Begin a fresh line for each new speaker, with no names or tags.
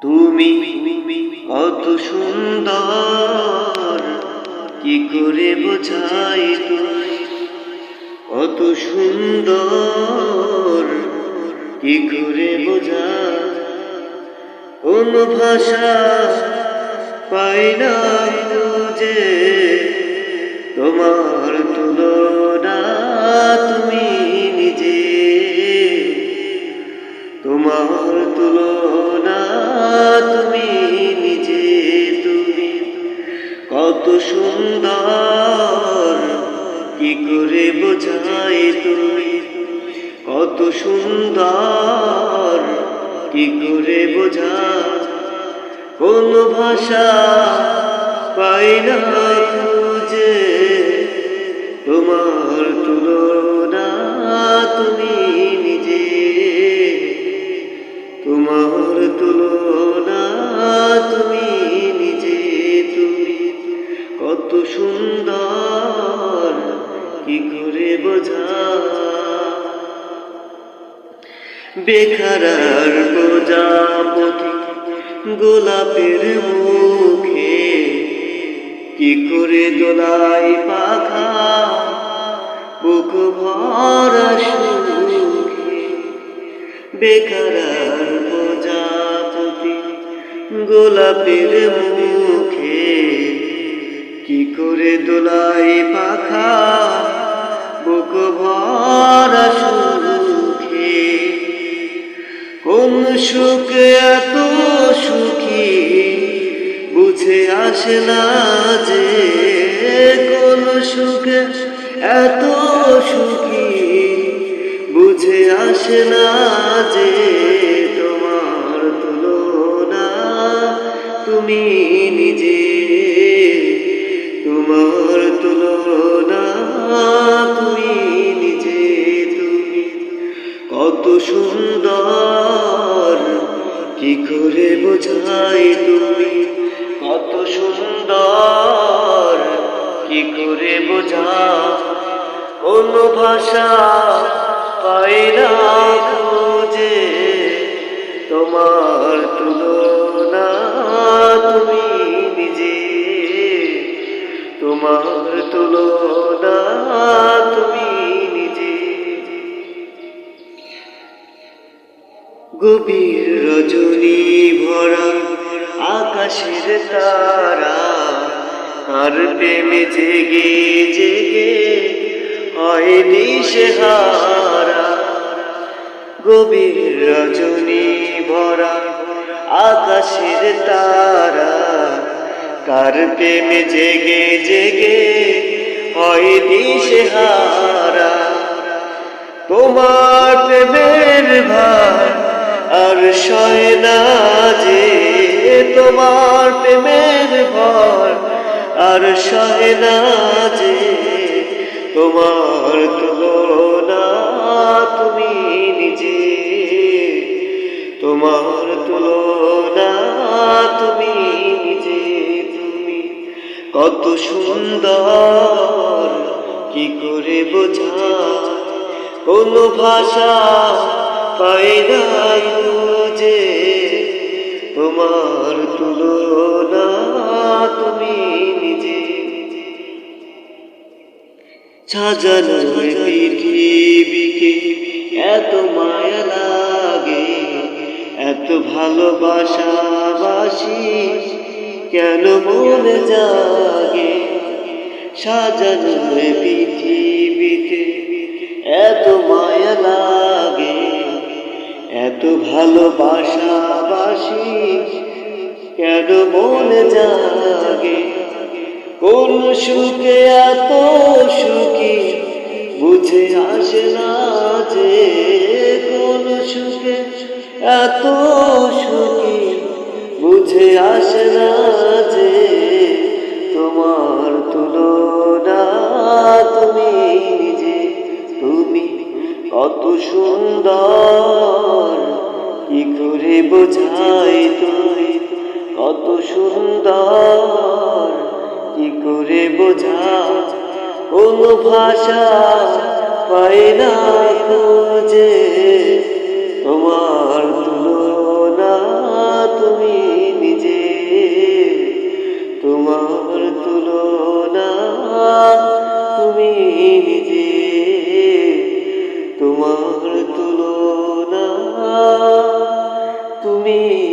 তুমি অত সুন্দর, কি করে বোঝাই তুমি অত সুন্দর, কি করে বোঝাই। কোন ভাষা পাই না খুঁজে তোমার তুলনা, তুমি নিজে তোমার তুলনা, তুমি নিজে। তুমি কত সুন্দর, কি করে বোঝাই তুমি কত সুন্দর, কি করে বোঝাই। কোন ভাষা পাই না খুঁজে তোমার তুলনা, তুমি নিজে তোমার তুলনা, তুমি নিজে। তুমি কত সুন্দর, কি করে বোঝাই। বেখারার প্রজাপতি গোলাপের মুখে, কি করে দোলাই পাখা বুক ভরা সুখে। বেখারার প্রজাপতি গোলাপের মুখে, কি করে দোলাই পাখা বুক ভরা সুখে। কোন সুখ এত সুখী বুঝে আসে না যে, কোন সুখ এত সুখী বুঝে আসে না যে। তোমার তুলনা, তুমি নিজে তোমার তুলনা, তুমি নিজে। তুমি কত সুন্দর, কি করে বোঝাই তুমি কত সুন্দর, কি করে বোঝাই। কোন ভাষা পাই না খুঁজে তোমার তুলনা, তুমি নিজে তোমার তুলনা, তুমি নিজে। গভীর রজনী ভরা আকাশের তারা, আর প্রেমে জেগে জেগে হয় দিশেহারা। গভীর রজনী ভরা আকাশের তারা, কার প্রেমে জেগে জেগে হয় দিশেহারা। তোমার প্রেমের ভার আর সয় না যে, তোমার প্রেমের ভার আর সয় না যে। তোমার তুলনা, তুমি নিজে তোমার তুলনা, তুমি নিজে। তুমি কত সুন্দর, কি করে বোঝাই। কোন ভাষা পাই না খুঁজে তোমার তুলনা, তুমি নিজে। সাজানো পৃথিবীকে এত মায়া লাগে, এত ভালোবাসা বাসি কেন মনে জাগে। সাজানো পৃথিবীতে এত মায়া লাগে, এত ভালোবাসা বাসি কেন মনে জাগে। কোন সুখে এত সুখী বুঝে আসে না যে, কোন সুখে এত সুখী বুঝে আসে না যে। তোমার তুলনা, তুমি নিজে তুমি কত সুন্দর, কি করে বোঝাই তুমি কত সুন্দর, কি করে বোঝাই। কোন ভাষা পাই না খুঁজে তোমার তুলনা, তুমি তুলনা, তুমি